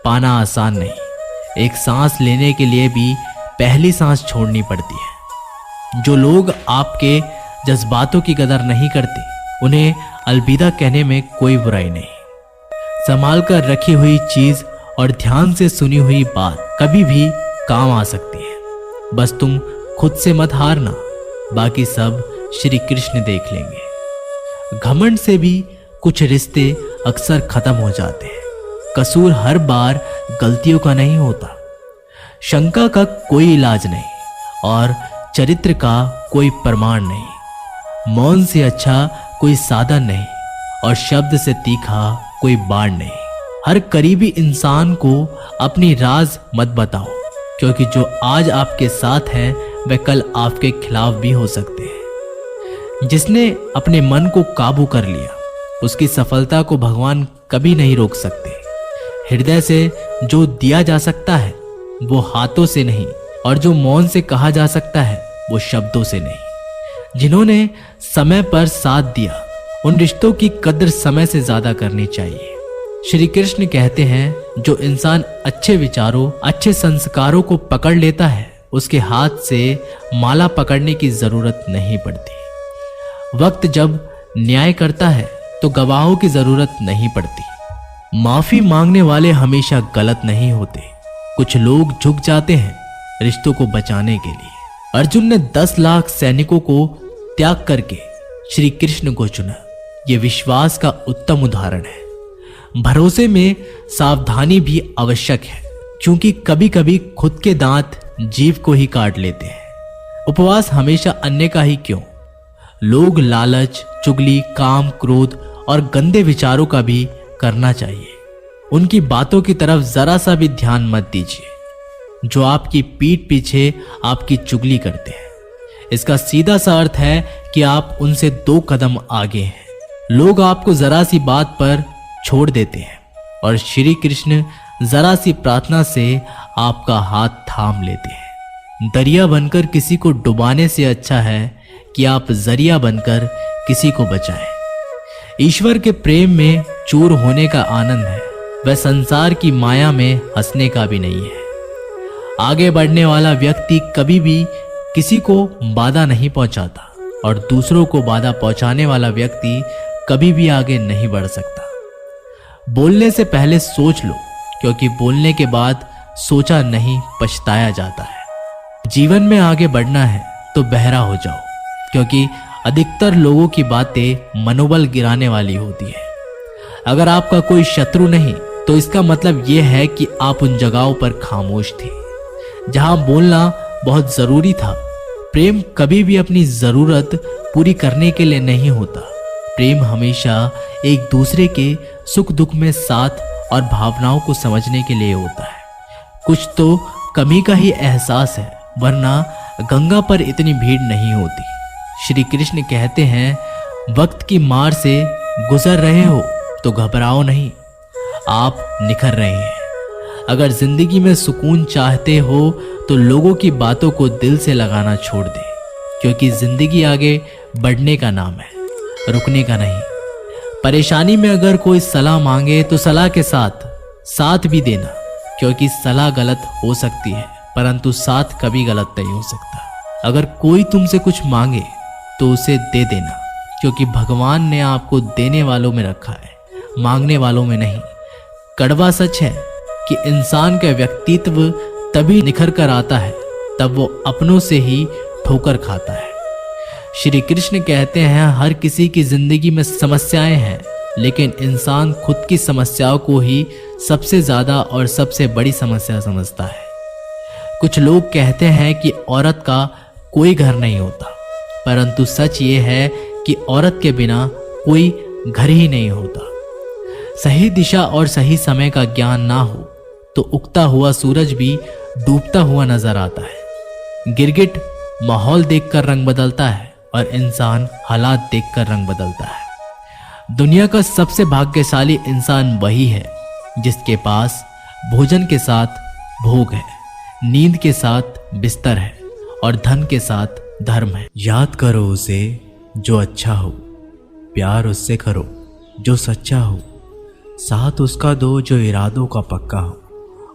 पाना आसान नहीं। एक सांस लेने के लिए भी पहली सांस छोड़नी पड़ती है। जो लोग आपके जज्बातों की कदर नहीं करते, उन्हें अलविदा कहने में कोई बुराई नहीं। संभाल कर रखी हुई चीज और ध्यान से सुनी हुई बात कभी भी काम आ सकती है। बस तुम खुद से मत हारना, बाकी सब श्री कृष्ण देख लेंगे। घमंड से भी कुछ रिश्ते अक्सर खत्म हो जाते हैं। कसूर हर बार गलतियों का नहीं होता। शंका का कोई इलाज नहीं और चरित्र का कोई प्रमाण नहीं। मौन से अच्छा कोई साधन नहीं और शब्द से तीखा कोई बाण नहीं। हर करीबी इंसान को अपनी राज मत बताओ, क्योंकि जो आज आपके साथ है वह कल आपके खिलाफ भी हो सकते हैं। जिसने अपने मन को काबू कर लिया, उसकी सफलता को भगवान कभी नहीं रोक सकते। हृदय से जो दिया जा सकता है वो हाथों से नहीं, और जो मौन से कहा जा सकता है वो शब्दों से नहीं। जिन्होंने समय पर साथ दिया, उन रिश्तों की कद्र समय से ज्यादा करनी चाहिए। श्री कृष्ण कहते हैं, जो इंसान अच्छे विचारों, अच्छे संस्कारों को पकड़ लेता है, उसके हाथ से माला पकड़ने की जरूरत नहीं पड़ती। वक्त जब न्याय करता है तो गवाहों की जरूरत नहीं पड़ती। माफी मांगने वाले हमेशा गलत नहीं होते। कुछ लोग झुक जाते हैं रिश्तों को बचाने के लिए। अर्जुन ने 10 लाख सैनिकों को त्याग करके श्री कृष्ण को चुना। यह विश्वास का उत्तम उदाहरण है। भरोसे में सावधानी भी आवश्यक है, क्योंकि कभी कभी खुद के दांत जीव को ही काट लेते हैं। उपवास हमेशा अन्य का ही क्यों? लोग लालच, चुगली, काम, क्रोध और गंदे विचारों का भी करना चाहिए। उनकी बातों की तरफ जरा सा भी ध्यान मत दीजिए जो आपकी पीठ पीछे आपकी चुगली करते हैं। इसका सीधा सा अर्थ है कि आप उनसे 2 कदम आगे हैं। लोग आपको जरा सी बात पर छोड़ देते हैं और श्री कृष्ण जरा सी प्रार्थना से आपका हाथ थाम लेते हैं। दरिया बनकर किसी को डुबाने से अच्छा है कि आप जरिया बनकर किसी को बचाएं। ईश्वर के प्रेम में चूर होने का आनंद है, वह संसार की माया में हंसने का भी नहीं है। आगे बढ़ने वाला व्यक्ति कभी भी किसी को बाधा नहीं पहुंचाता, और दूसरों को बाधा पहुंचाने वाला व्यक्ति कभी भी आगे नहीं बढ़ सकता। बोलने से पहले सोच लो, क्योंकि बोलने के बाद सोचा नहीं पछताया जाता है। जीवन में आगे बढ़ना है तो बहरा हो जाओ, क्योंकि अधिकतर लोगों की बातें मनोबल गिराने वाली होती है। अगर आपका कोई शत्रु नहीं तो इसका मतलब यह है कि आप उन जगहों पर खामोश थे जहां बोलना बहुत जरूरी था। प्रेम कभी भी अपनी जरूरत पूरी करने के लिए नहीं होता। प्रेम हमेशा एक दूसरे के सुख दुख में साथ और भावनाओं को समझने के लिए होता है। कुछ तो कमी का ही एहसास है, वरना गंगा पर इतनी भीड़ नहीं होती। श्री कृष्ण कहते हैं, वक्त की मार से गुजर रहे हो तो घबराओ नहीं, आप निखर रहे हैं। अगर जिंदगी में सुकून चाहते हो तो लोगों की बातों को दिल से लगाना छोड़ दे, क्योंकि जिंदगी आगे बढ़ने का नाम है, रुकने का नहीं। परेशानी में अगर कोई सलाह मांगे तो सलाह के साथ भी देना, क्योंकि सलाह गलत हो सकती है परंतु साथ कभी गलत नहीं हो सकता। अगर कोई तुमसे कुछ मांगे तो उसे दे देना, क्योंकि भगवान ने आपको देने वालों में रखा है, मांगने वालों में नहीं। कड़वा सच है कि इंसान का व्यक्तित्व तभी निखर कर आता है तब वो अपनों से ही ठोकर खाता है। श्री कृष्ण कहते हैं, हर किसी की जिंदगी में समस्याएं हैं, लेकिन इंसान खुद की समस्याओं को ही सबसे ज्यादा और सबसे बड़ी समस्या समझता है। कुछ लोग कहते हैं कि औरत का कोई घर नहीं होता, परंतु सच ये है कि औरत के बिना कोई घर ही नहीं होता। सही दिशा और सही समय का ज्ञान ना हो तो उगता हुआ सूरज भी डूबता हुआ नजर आता है। गिरगिट माहौल देखकर रंग बदलता है और इंसान हालात देखकर रंग बदलता है। दुनिया का सबसे भाग्यशाली इंसान वही है जिसके पास भोजन के साथ भोग है, नींद के साथ बिस्तर है और धन के साथ धर्म है। याद करो उसे जो अच्छा हो, प्यार उससे करो जो सच्चा हो, साथ उसका दो जो इरादों का पक्का हो,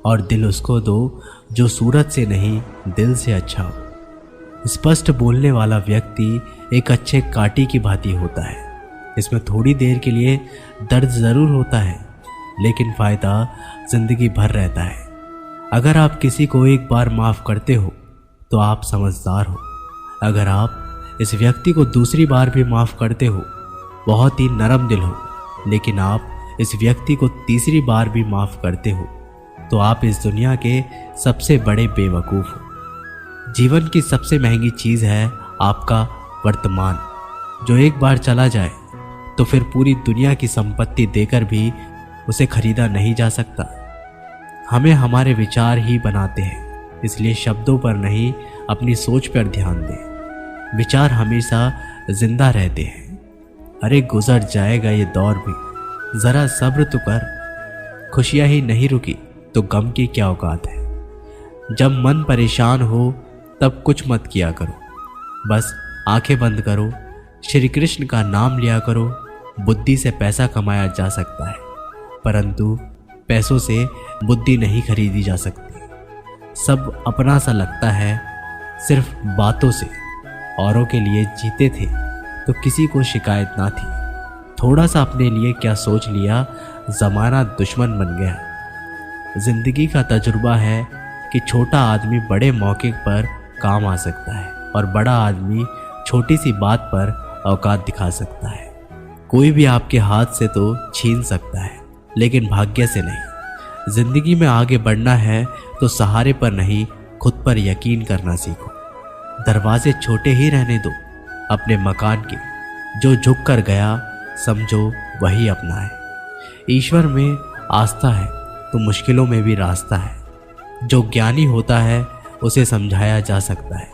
और दिल उसको दो जो सूरत से नहीं दिल से अच्छा हो। स्पष्ट बोलने वाला व्यक्ति एक अच्छे कांटे की भांति होता है। इसमें थोड़ी देर के लिए दर्द जरूर होता है, लेकिन फायदा जिंदगी भर रहता है। अगर आप किसी को एक बार माफ करते हो तो आप समझदार हो। अगर आप इस व्यक्ति को दूसरी बार भी माफ करते हो, बहुत ही नरम दिल हो। लेकिन आप इस व्यक्ति को तीसरी बार भी माफ करते हो तो आप इस दुनिया के सबसे बड़े बेवकूफ हो। जीवन की सबसे महंगी चीज है आपका वर्तमान, जो एक बार चला जाए तो फिर पूरी दुनिया की संपत्ति देकर भी उसे खरीदा नहीं जा सकता। हमें हमारे विचार ही बनाते हैं, इसलिए शब्दों पर नहीं अपनी सोच पर ध्यान दें। विचार हमेशा जिंदा रहते हैं। अरे गुजर जाएगा ये दौर भी, जरा सब्र तो कर। खुशियां ही नहीं रुकी तो गम की क्या औकात है। जब मन परेशान हो तब कुछ मत किया करो, बस आंखें बंद करो, श्री कृष्ण का नाम लिया करो। बुद्धि से पैसा कमाया जा सकता है, परंतु पैसों से बुद्धि नहीं खरीदी जा सकती। सब अपना सा लगता है सिर्फ बातों से। औरों के लिए जीते थे तो किसी को शिकायत ना थी। थोड़ा सा अपने लिए क्या सोच लिया, जमाना दुश्मन बन गया। जिंदगी का तजुर्बा है कि छोटा आदमी बड़े मौके पर काम आ सकता है और बड़ा आदमी छोटी सी बात पर औकात दिखा सकता है। कोई भी आपके हाथ से तो छीन सकता है, लेकिन भाग्य से नहीं। जिंदगी में आगे बढ़ना है तो सहारे पर नहीं, खुद पर यकीन करना सीखो। दरवाजे छोटे ही रहने दो अपने मकान के। जो झुक कर गया समझो वही अपना है। ईश्वर में आस्था है तो मुश्किलों में भी रास्ता है। जो ज्ञानी होता है उसे समझाया जा सकता है,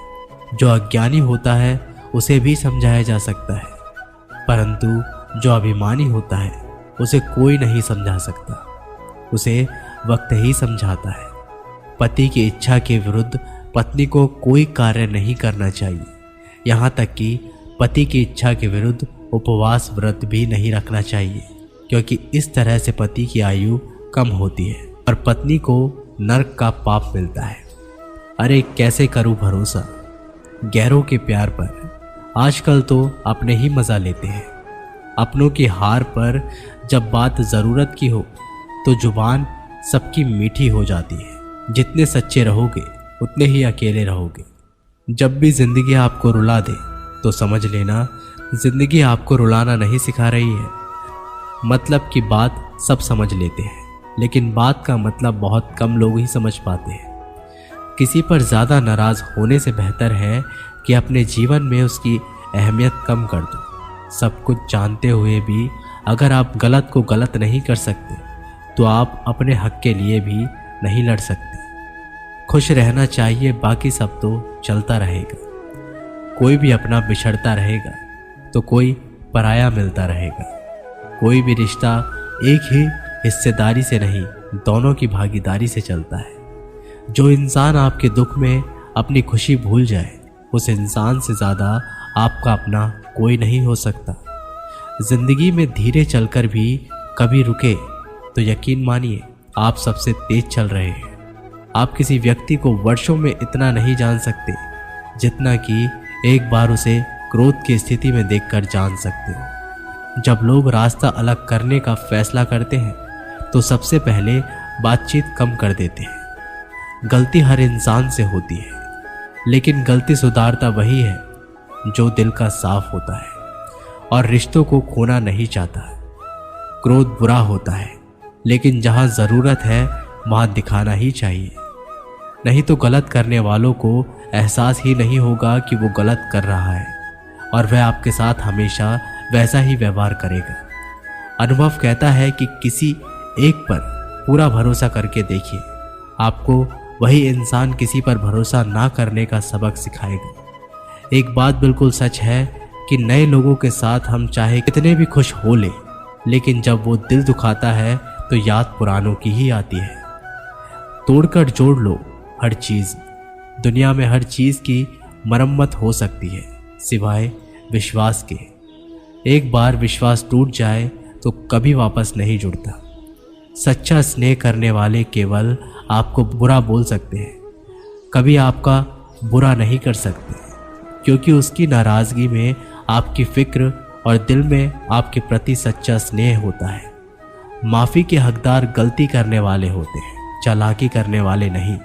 जो अज्ञानी होता है उसे भी समझाया जा सकता है, परंतु जो अभिमानी होता है उसे कोई नहीं समझा सकता। उसे वक्त ही समझाता है। पति की इच्छा के विरुद्ध पत्नी को कोई कार्य नहीं करना चाहिए। यहाँ तक कि पति की इच्छा के विरुद्ध उपवास व्रत भी नहीं रखना चाहिए, क्योंकि इस तरह से पति की आयु कम होती है और पत्नी को नरक का पाप मिलता है। अरे कैसे करूं भरोसा गैरों के प्यार पर। आजकल तो अपने ही मजा लेते हैं। अपनों की हार पर जब बात ज़रूरत की हो तो जुबान सबकी मीठी हो जाती है। जितने सच्चे रहोगे उतने ही अकेले रहोगे। जब भी ज़िंदगी आपको रुला दे तो समझ लेना ज़िंदगी आपको रुलाना नहीं सिखा रही है। मतलब की बात सब समझ लेते हैं, लेकिन बात का मतलब बहुत कम लोग ही समझ पाते हैं। किसी पर ज़्यादा नाराज़ होने से बेहतर है कि अपने जीवन में उसकी अहमियत कम कर दो। सब कुछ जानते हुए भी अगर आप गलत को गलत नहीं कर सकते तो आप अपने हक के लिए भी नहीं लड़ सकते। खुश रहना चाहिए, बाकी सब तो चलता रहेगा। कोई भी अपना बिछड़ता रहेगा तो कोई पराया मिलता रहेगा। कोई भी रिश्ता एक ही हिस्सेदारी से नहीं, दोनों की भागीदारी से चलता है। जो इंसान आपके दुख में अपनी खुशी भूल जाए, उस इंसान से ज़्यादा आपका अपना कोई नहीं हो सकता। जिंदगी में धीरे चलकर भी कभी रुके तो यकीन मानिए आप सबसे तेज चल रहे हैं। आप किसी व्यक्ति को वर्षों में इतना नहीं जान सकते जितना कि एक बार उसे क्रोध की स्थिति में देखकर जान सकते हो। जब लोग रास्ता अलग करने का फैसला करते हैं तो सबसे पहले बातचीत कम कर देते हैं। गलती हर इंसान से होती है, लेकिन गलती सुधारता वही है जो दिल का साफ होता है और रिश्तों को खोना नहीं चाहता। क्रोध बुरा होता है, लेकिन जहाँ ज़रूरत है वहाँ दिखाना ही चाहिए, नहीं तो गलत करने वालों को एहसास ही नहीं होगा कि वो गलत कर रहा है और वह आपके साथ हमेशा वैसा ही व्यवहार करेगा। अनुभव कहता है कि किसी एक पर पूरा भरोसा करके देखिए, आपको वही इंसान किसी पर भरोसा ना करने का सबक सिखाएगा। एक बात बिल्कुल सच है कि नए लोगों के साथ हम चाहे कितने भी खुश हो ले, लेकिन जब वो दिल दुखाता है तो याद पुरानों की ही आती है। तोड़कर जोड़ लो हर चीज़। दुनिया में हर चीज़ की मरम्मत हो सकती है सिवाय विश्वास के। एक बार विश्वास टूट जाए तो कभी वापस नहीं जुड़ता। सच्चा स्नेह करने वाले केवल आपको बुरा बोल सकते हैं, कभी आपका बुरा नहीं कर सकते, क्योंकि उसकी नाराज़गी में आपकी फिक्र और दिल में आपके प्रति सच्चा स्नेह होता है। माफ़ी के हकदार गलती करने वाले होते हैं, चालाकी करने वाले नहीं।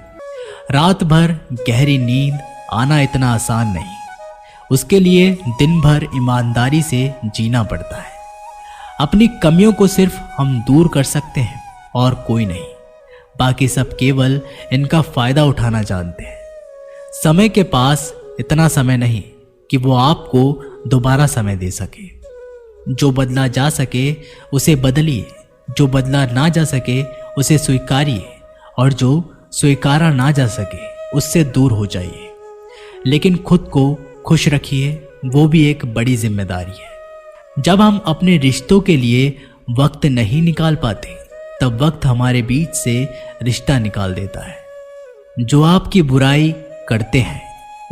रात भर गहरी नींद आना इतना आसान नहीं, उसके लिए दिन भर ईमानदारी से जीना पड़ता है। अपनी कमियों को सिर्फ हम दूर कर सकते हैं और कोई नहीं। बाकी सब केवल इनका फायदा उठाना जानते हैं। समय के पास इतना समय नहीं कि वो आपको दोबारा समय दे सके। जो बदला जा सके उसे बदलिए, जो बदला ना जा सके उसे स्वीकारिए, और जो स्वीकारा ना जा सके उससे दूर हो जाइए। लेकिन खुद को खुश रखिए, वो भी एक बड़ी जिम्मेदारी है। जब हम अपने रिश्तों के लिए वक्त नहीं निकाल पाते, तब वक्त हमारे बीच से रिश्ता निकाल देता है। जो आपकी बुराई करते हैं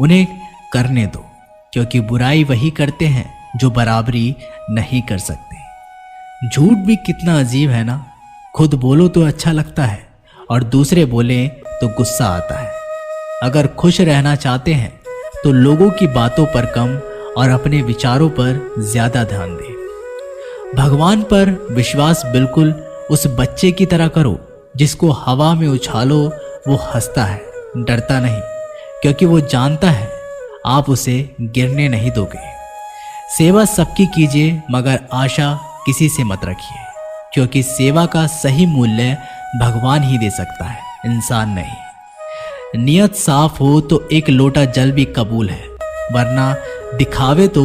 उन्हें करने दो, क्योंकि बुराई वही करते हैं जो बराबरी नहीं कर सकते। झूठ भी कितना अजीब है ना, खुद बोलो तो अच्छा लगता है और दूसरे बोले तो गुस्सा आता है। अगर खुश रहना चाहते हैं तो लोगों की बातों पर कम और अपने विचारों पर ज्यादा ध्यान दें। भगवान पर विश्वास बिल्कुल उस बच्चे की तरह करो जिसको हवा में उछालो वो हंसता है, डरता नहीं, क्योंकि वो जानता है आप उसे गिरने नहीं दोगे। सेवा सबकी कीजिए, मगर आशा किसी से मत रखिए, क्योंकि सेवा का सही मूल्य भगवान ही दे सकता है, इंसान नहीं। नियत साफ हो तो एक लोटा जल भी कबूल है, वरना दिखावे तो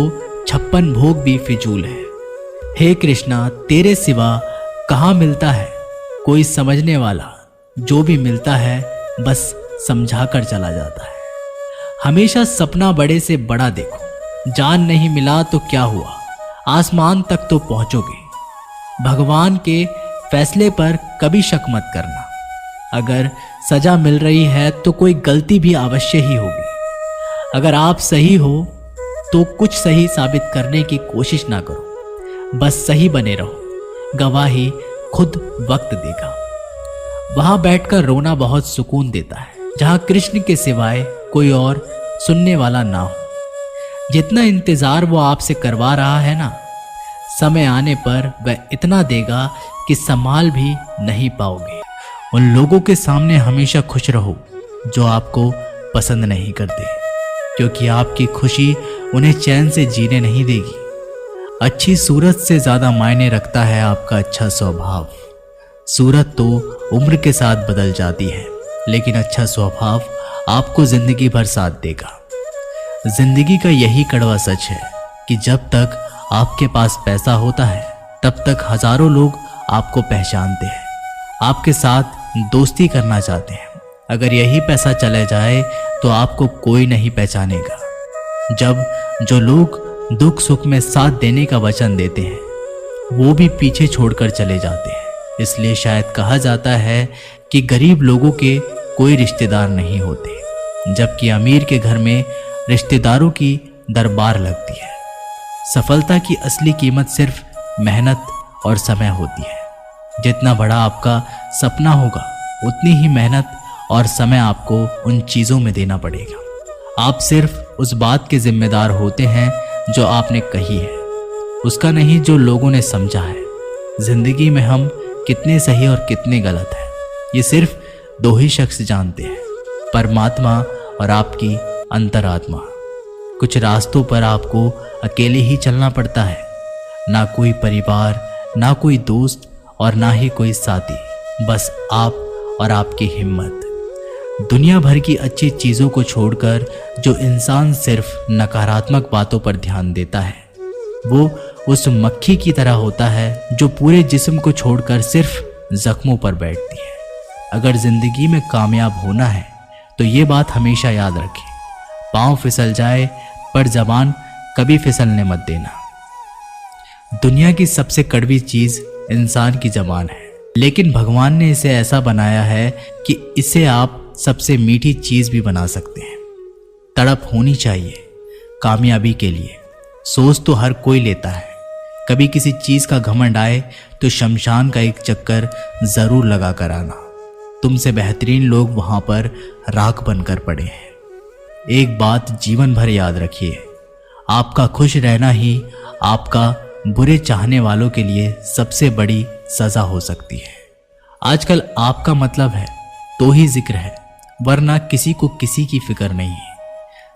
56 भोग भी फिजूल है। हे कृष्णा, तेरे सिवा कहाँ मिलता है कोई समझने वाला, जो भी मिलता है बस समझा कर चला जाता है। हमेशा सपना बड़े से बड़ा देखो, जान नहीं मिला तो क्या हुआ, आसमान तक तो पहुंचोगे। भगवान के फैसले पर कभी शक मत करना। अगर सजा मिल रही है तो कोई गलती भी अवश्य ही होगी। अगर आप सही हो तो कुछ सही साबित करने की कोशिश ना करो, बस सही बने रहो। गवाही खुद वक्त देगा। वहां बैठकर रोना बहुत सुकून देता है, जहां कृष्ण के सिवाय कोई और सुनने वाला ना हो। जितना इंतजार वो आपसे करवा रहा है ना, समय आने पर वह इतना देगा कि संभाल भी नहीं पाओगे। उन लोगों के सामने हमेशा खुश रहो जो आपको पसंद नहीं करते, क्योंकि आपकी खुशी उन्हें चैन से जीने नहीं देगी। अच्छी सूरत से ज़्यादा मायने रखता है आपका अच्छा स्वभाव। सूरत तो उम्र के साथ बदल जाती है, लेकिन अच्छा स्वभाव आपको जिंदगी भर साथ देगा। जिंदगी का यही कड़वा सच है कि जब तक आपके पास पैसा होता है तब तक हजारों लोग आपको पहचानते हैं, आपके साथ दोस्ती करना चाहते हैं। अगर यही पैसा चले जाए तो आपको कोई नहीं पहचानेगा। जब जो लोग दुख सुख में साथ देने का वचन देते हैं वो भी पीछे छोड़कर चले जाते हैं। इसलिए शायद कहा जाता है कि गरीब लोगों के कोई रिश्तेदार नहीं होते, जबकि अमीर के घर में रिश्तेदारों की दरबार लगती है। सफलता की असली कीमत सिर्फ मेहनत और समय होती है। जितना बड़ा आपका सपना होगा उतनी ही मेहनत और समय आपको उन चीज़ों में देना पड़ेगा। आप सिर्फ उस बात के जिम्मेदार होते हैं जो आपने कही है, उसका नहीं जो लोगों ने समझा है। जिंदगी में हम कितने सही और कितने गलत हैं ये सिर्फ दो ही शख्स जानते हैं, परमात्मा और आपकी अंतरात्मा। कुछ रास्तों पर आपको अकेले ही चलना पड़ता है, ना कोई परिवार, ना कोई दोस्त और ना ही कोई साथी, बस आप और आपकी हिम्मत। दुनिया भर की अच्छी चीज़ों को छोड़कर जो इंसान सिर्फ नकारात्मक बातों पर ध्यान देता है वो उस मक्खी की तरह होता है जो पूरे जिस्म को छोड़कर सिर्फ जख्मों पर बैठती है। अगर जिंदगी में कामयाब होना है तो ये बात हमेशा याद रखें, पाँव फिसल जाए पर जबान कभी फिसलने मत देना। दुनिया की सबसे कड़वी चीज़ इंसान की जबान है, लेकिन भगवान ने इसे ऐसा बनाया है कि इसे आप सबसे मीठी चीज़ भी बना सकते हैं। तड़प होनी चाहिए कामयाबी के लिए। सोच तो हर कोई लेता है, कभी किसी चीज़ का घमंड आए तो शमशान का एक चक्कर ज़रूर लगा कर आना। तुमसे बेहतरीन लोग वहाँ पर राख बनकर पड़े हैं। एक बात जीवन भर याद रखिए, आपका खुश रहना ही आपका बुरे चाहने वालों के लिए सबसे बड़ी सज़ा हो सकती है। आजकल आपका मतलब है तो ही जिक्र है, वरना किसी को किसी की फिक्र नहीं है।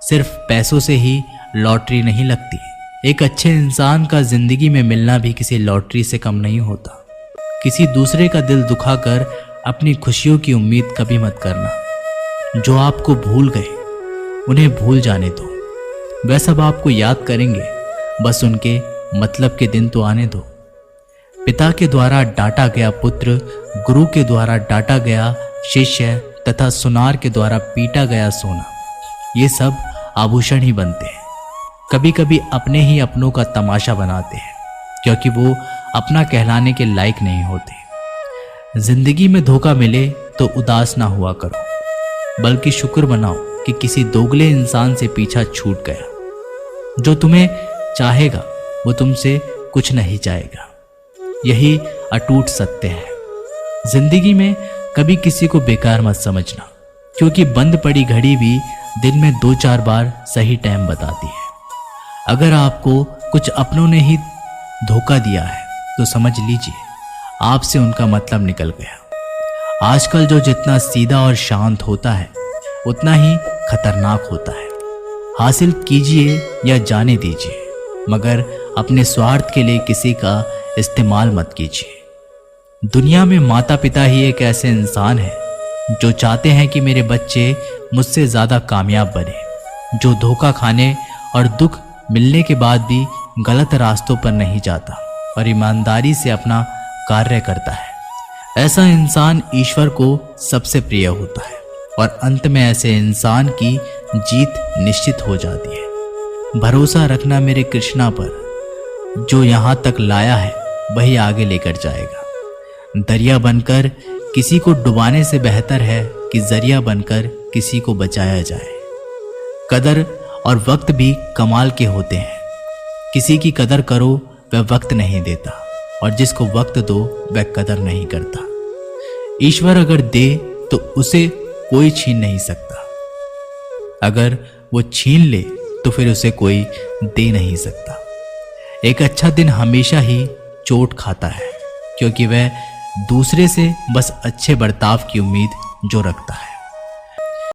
सिर्फ पैसों से ही लॉटरी नहीं लगती। एक अच्छे इंसान का जिंदगी में मिलना भी किसी लॉटरी से कम नहीं होता। किसी दूसरे का दिल दुखाकर अपनी खुशियों की उम्मीद कभी मत करना। जो आपको भूल गए उन्हें भूल जाने दो, वह सब आपको याद करेंगे, बस उनके मतलब के दिन तो आने दो। पिता के द्वारा डांटा गया पुत्र, गुरु के द्वारा डांटा गया शिष्य तथा सुनार के द्वारा पीटा गया सोना, ये सब आभूषण ही बनते हैं। कभी कभी अपने ही अपनों का तमाशा बनाते हैं क्योंकि वो अपना कहलाने के लायक नहीं होते। जिंदगी में धोखा मिले तो उदास ना हुआ करो, बल्कि शुक्र मनाओ कि किसी दोगले इंसान से पीछा छूट गया। जो तुम्हें चाहेगा वो तुमसे कुछ नहीं चाहेगा, यही अटूट सत्य है। जिंदगी में कभी किसी को बेकार मत समझना, क्योंकि बंद पड़ी घड़ी भी दिन में 2-4 बार सही टाइम बताती है। अगर आपको कुछ अपनों ने ही धोखा दिया है तो समझ लीजिए आपसे उनका मतलब निकल गया। आजकल जो जितना सीधा और शांत होता है उतना ही खतरनाक होता है। हासिल कीजिए या जाने दीजिए, मगर अपने स्वार्थ के लिए किसी का इस्तेमाल मत कीजिए। दुनिया में माता पिता ही एक ऐसे इंसान है जो चाहते हैं कि मेरे बच्चे मुझसे ज़्यादा कामयाब बने, जो धोखा खाने और दुख मिलने के बाद भी गलत रास्तों पर नहीं जाता और ईमानदारी से अपना कार्य करता है। ऐसा इंसान ईश्वर को सबसे प्रिय होता है और अंत में ऐसे इंसान की जीत निश्चित हो जाती है। भरोसा रखना मेरे कृष्णा पर, जो यहाँ तक लाया है वही आगे लेकर जाएगा। दरिया बनकर किसी को डुबाने से बेहतर है कि जरिया बनकर किसी को बचाया जाए। कदर और वक्त भी कमाल के होते हैं। किसी की कदर करो वह वक्त नहीं देता, और जिसको वक्त दो वह कदर नहीं करता। ईश्वर अगर दे तो उसे कोई छीन नहीं सकता, अगर वो छीन ले तो फिर उसे कोई दे नहीं सकता। एक अच्छा दिन हमेशा ही चोट खाता है, क्योंकि वह दूसरे से बस अच्छे बर्ताव की उम्मीद जो रखता है।